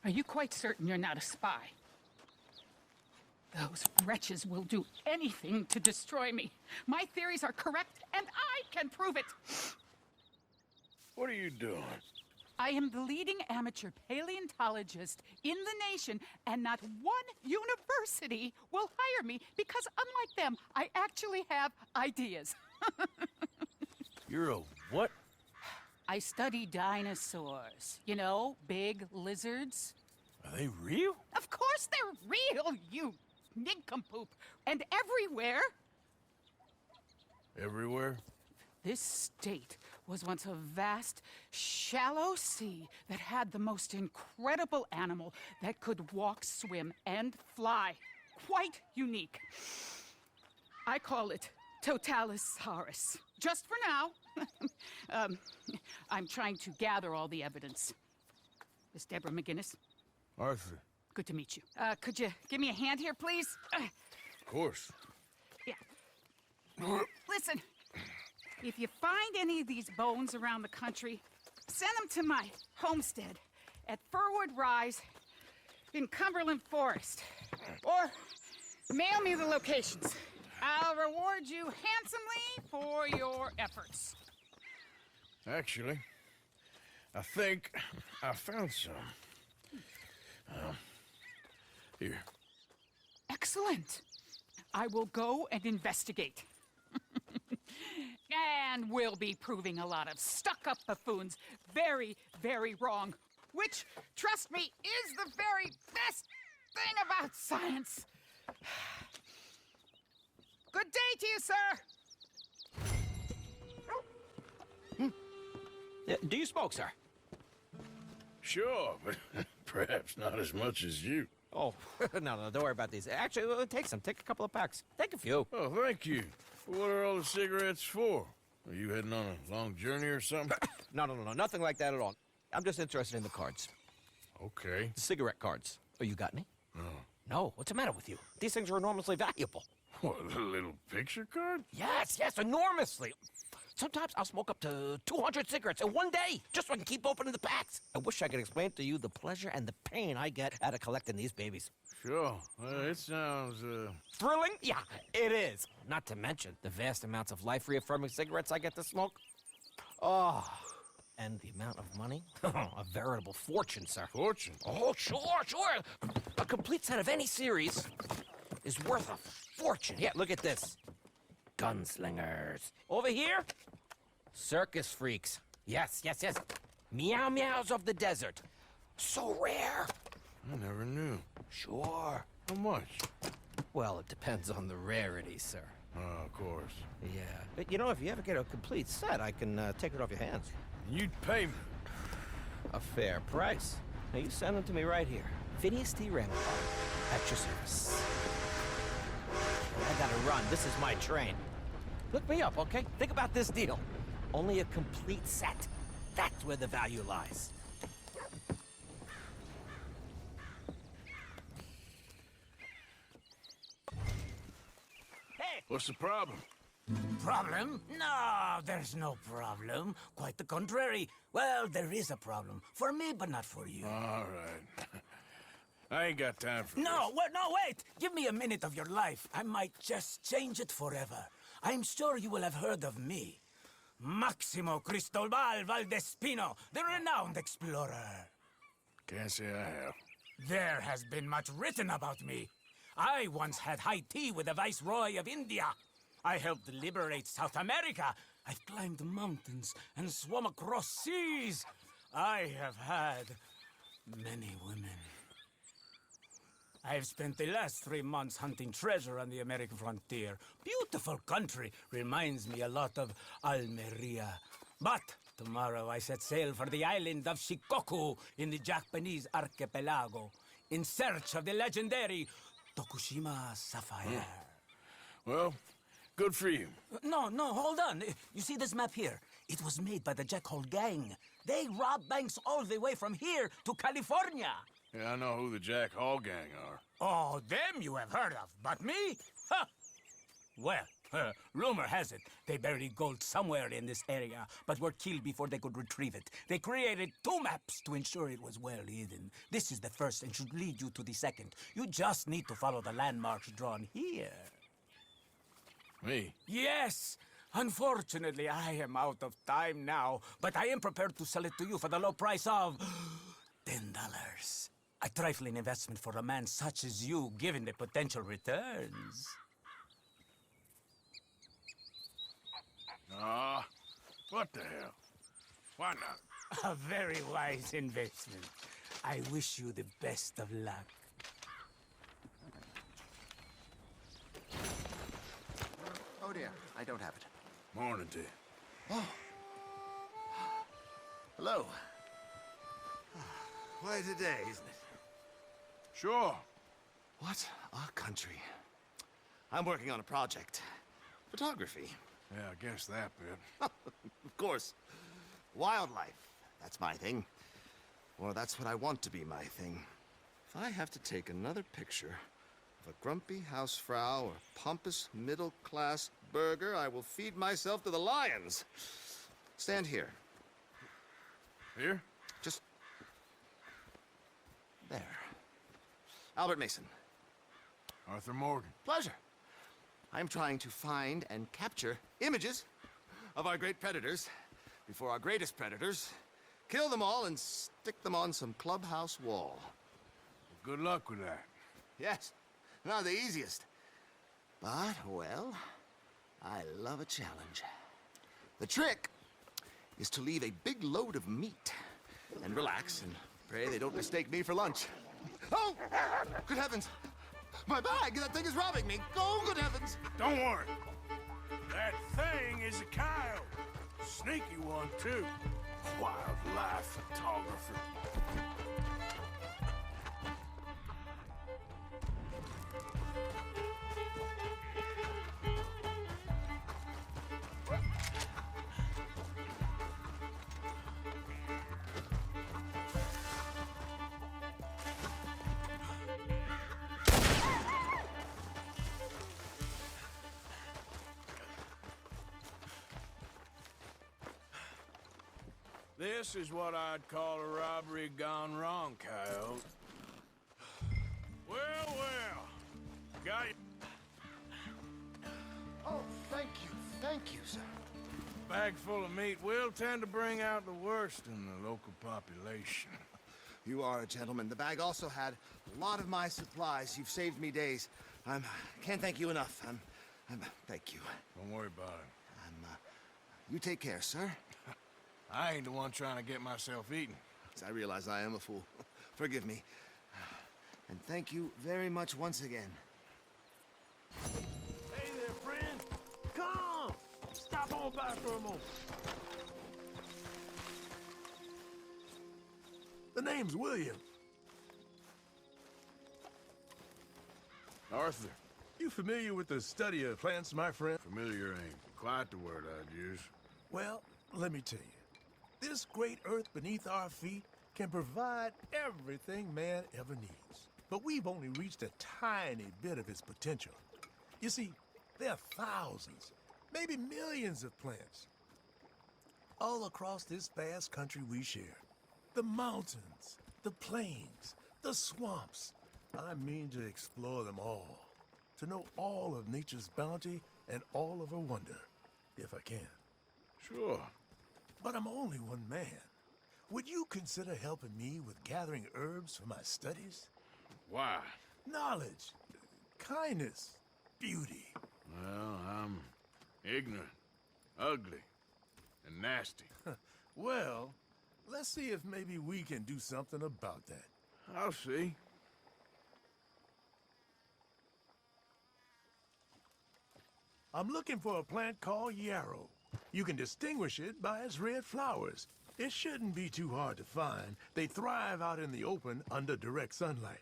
Are you quite certain you're not a spy? Those wretches will do anything to destroy me. My theories are correct, and I can prove it. What are you doing? I am the leading amateur paleontologist in the nation, and not one university will hire me because, unlike them, I actually have ideas. You're a what? I study dinosaurs. You know, big lizards. Are they real? Of course they're real, you nincompoop. And everywhere. Everywhere? This state was once a vast, shallow sea that had the most incredible animal that could walk, swim, and fly. Quite unique. I call it Totalisaurus. Just for now. I'm trying to gather all the evidence. Miss Deborah McGinnis. Arthur. Good to meet you. Could you give me a hand here, please? Of course. Yeah. Listen, if you find any of these bones around the country, send them to my homestead at Furwood Rise in Cumberland Forest. Or mail me the locations. I'll reward you handsomely for your efforts. Actually, I think I found some. Here. Excellent. I will go and investigate. And we'll be proving a lot of stuck-up buffoons very, very wrong. Which, trust me, is the very best thing about science. Good day to you, sir. Do you smoke, sir? Sure, but perhaps not as much as you. Oh, no, don't worry about these. Actually, take some. Take a couple of packs. Take a few. Oh, thank you. What are all the cigarettes for? Are you heading on a long journey or something? No, nothing like that at all. I'm just interested in the cards. Okay. The cigarette cards. Oh, you got any? No. No, what's the matter with you? These things are enormously valuable. What, a little picture card? Yes, enormously. Sometimes I'll smoke up to 200 cigarettes in one day, just so I can keep opening the packs. I wish I could explain to you the pleasure and the pain I get out of collecting these babies. Sure. It sounds, Thrilling? Yeah, it is. Not to mention the vast amounts of life-reaffirming cigarettes I get to smoke. Oh, and the amount of money? A veritable fortune, sir. Fortune? Oh, sure. A complete set of any series is worth a fortune. Yeah, look at this. Gunslingers. Over here, circus freaks. Yes. Meow meows of the desert. So rare. I never knew. Sure. How much? Well, it depends on the rarity, sir. Oh, of course. Yeah. But, you know, if you ever get a complete set, I can take it off your hands. You'd pay me. A fair price. Now, you send them to me right here. Phineas T. Randall, at your service. I gotta run. This is my train. Look me up, okay? Think about this deal. Only a complete set. That's where the value lies. Hey! What's the problem? Problem? No, there's no problem. Quite the contrary. Well, there is a problem. For me, but not for you. All right. I ain't got time for No, wait! Give me a minute of your life. I might just change it forever. I'm sure you will have heard of me. Maximo Cristobal Valdespino, the renowned explorer. Can't say I have. There has been much written about me. I once had high tea with the Viceroy of India. I helped liberate South America. I've climbed mountains and swum across seas. I have had many women. I've spent the last 3 months hunting treasure on the American frontier. Beautiful country. Reminds me a lot of Almeria. But tomorrow I set sail for the island of Shikoku in the Japanese archipelago in search of the legendary Tokushima Sapphire. Well, good for you. No, hold on. You see this map here? It was made by the Jack Hole gang. They rob banks all the way from here to California. Yeah, I know who the Jack Hall gang are. Oh, them you have heard of, but me? Huh. Well, Rumor has it they buried gold somewhere in this area, but were killed before they could retrieve it. They created 2 maps to ensure it was well hidden. This is the first and should lead you to the second. You just need to follow the landmarks drawn here. Me? Yes! Unfortunately, I am out of time now, but I am prepared to sell it to you for the low price of $10. A trifling investment for a man such as you, given the potential returns. Ah, what the hell? Why not? A very wise investment. I wish you the best of luck. Oh dear, I don't have it. Morning to you. Hello. Quite a day, isn't it? Sure. What a country. I'm working on a project. Photography. Yeah, I guess that bit. Of course. Wildlife. That's my thing. Or that's what I want to be my thing. If I have to take another picture of a grumpy housefrau or pompous middle-class burgher, I will feed myself to the lions. Stand here. Here? Just... there. Albert Mason. Arthur Morgan. Pleasure. I'm trying to find and capture images of our great predators before our greatest predators kill them all and stick them on some clubhouse wall. Good luck with that. Yes, not the easiest. But, well, I love a challenge. The trick is to leave a big load of meat and relax and pray they don't mistake me for lunch. Oh! Good heavens! My bag! That thing is robbing me! Oh, good heavens! Don't worry. That thing is a coyote. Sneaky one, too. Wildlife photographer. This is what I'd call a robbery gone wrong, coyote. Well, well. Got you. Oh, thank you, sir. Bag full of meat will tend to bring out the worst in the local population. You are a gentleman. The bag also had a lot of my supplies. You've saved me days. Can't thank you enough. Thank you. Don't worry about it. You take care, sir. I ain't the one trying to get myself eaten. I realize I am a fool. Forgive me. And thank you very much once again. Hey there, friend. Come! Stop on by for a moment. The name's William. Arthur. You familiar with the study of plants, my friend? Familiar ain't quite the word I'd use. Well, let me tell you. This great earth beneath our feet can provide everything man ever needs. But we've only reached a tiny bit of its potential. You see, there are thousands, maybe millions of plants all across this vast country we share. The mountains, the plains, the swamps. I mean to explore them all, to know all of nature's bounty and all of her wonder, if I can. Sure. But I'm only one man. Would you consider helping me with gathering herbs for my studies? Why? Knowledge, kindness, beauty. Well, I'm ignorant, ugly, and nasty. Well, let's see if maybe we can do something about that. I'll see. I'm looking for a plant called yarrow. You can distinguish it by its red flowers. It shouldn't be too hard to find. They thrive out in the open under direct sunlight.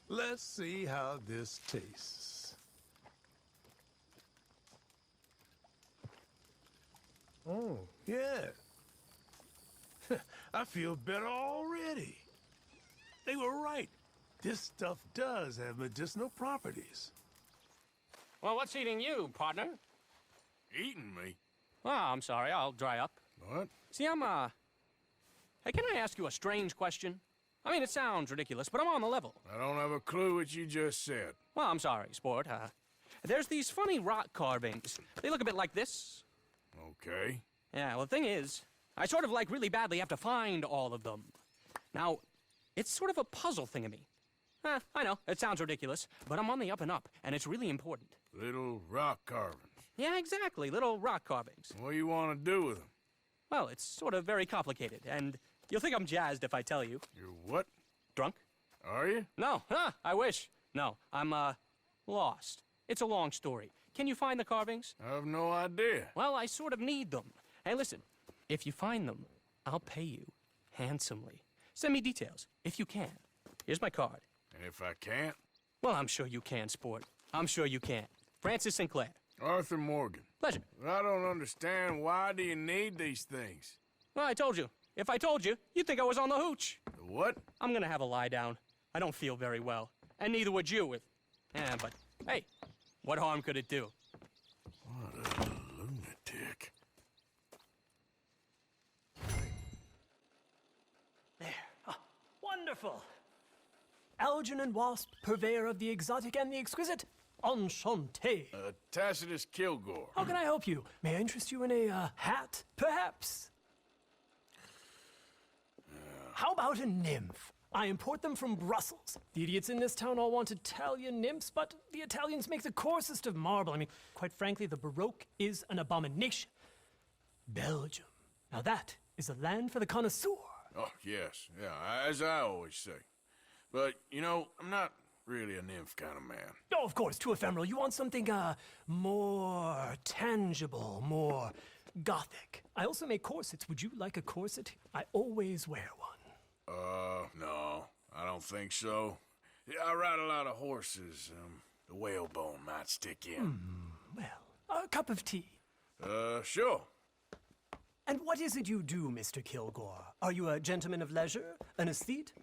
Let's see how this tastes. Oh, yeah. I feel better already. They were right. This stuff does have medicinal properties. Well, what's eating you, partner? Eating me? Oh, I'm sorry, I'll dry up. What? See, Hey, can I ask you a strange question? I mean, it sounds ridiculous, but I'm on the level. I don't have a clue what you just said. Well, I'm sorry, sport. There's these funny rock carvings. They look a bit like this. Okay. Yeah, well, the thing is, I sort of like really badly have to find all of them. Now, it's sort of a puzzle thingamy. I know, it sounds ridiculous, but I'm on the up and up, and it's really important. Little rock carvings. Yeah, exactly, little rock carvings. What do you want to do with them? Well, it's sort of very complicated, and you'll think I'm jazzed if I tell you. You're what? Drunk? Are you? No, I wish. No, I'm, lost. It's a long story. Can you find the carvings? I have no idea. Well, I sort of need them. Hey, listen, if you find them, I'll pay you handsomely. Send me details, if you can. Here's my card. And if I can't? Well, I'm sure you can, sport. I'm sure you can. Francis Sinclair. Arthur Morgan. Pleasure. I don't understand. Why do you need these things? Well, I told you. If I told you, you'd think I was on the hooch. The what? I'm gonna have a lie down. I don't feel very well. And neither would you. Yeah, but hey, what harm could it do? What a lunatic. There. Ah, wonderful. Algernon Wasp, purveyor of the exotic and the exquisite. Enchanté. Tacitus Kilgore. How can I help you? May I interest you in a hat, perhaps? How about a nymph? I import them from Brussels. The idiots in this town all want Italian nymphs, but the Italians make the coarsest of marble. I mean, quite frankly, the Baroque is an abomination. Belgium. Now that is a land for the connoisseur. Oh, yes. Yeah, as I always say. But, you know, I'm not really a nymph kind of man. Oh, of course, too ephemeral. You want something, more tangible, more gothic. I also make corsets. Would you like a corset? I always wear one. No, I don't think so. Yeah, I ride a lot of horses. The whalebone might stick in. Well, a cup of tea. Sure. And what is it you do, Mr. Kilgore? Are you a gentleman of leisure? An aesthete?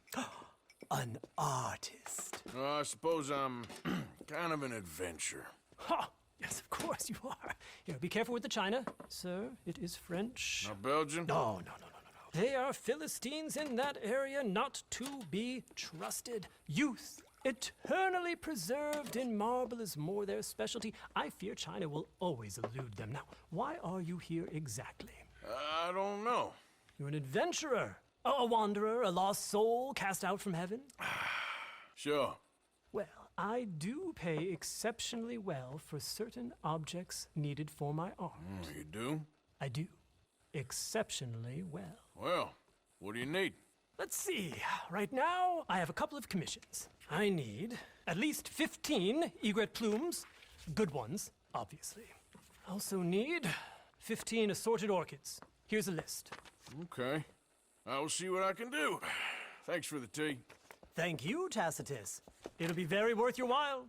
An artist? I suppose I'm kind of an adventurer. Ha! Yes, of course you are. Here, be careful with the china. Sir, it is French. Not Belgian? No. They are Philistines in that area, not to be trusted. Youth, eternally preserved in marble, is more their specialty. I fear China will always elude them. Now, why are you here exactly? I don't know. You're an adventurer, a wanderer, a lost soul cast out from heaven? Sure. Well, I do pay exceptionally well for certain objects needed for my art. You do? I do. Exceptionally well. Well, what do you need? Let's see. Right now, I have a couple of commissions. I need at least 15 egret plumes. Good ones, obviously. I also need 15 assorted orchids. Here's a list. Okay. I will see what I can do. Thanks for the tea. Thank you, Tacitus. It'll be very worth your while.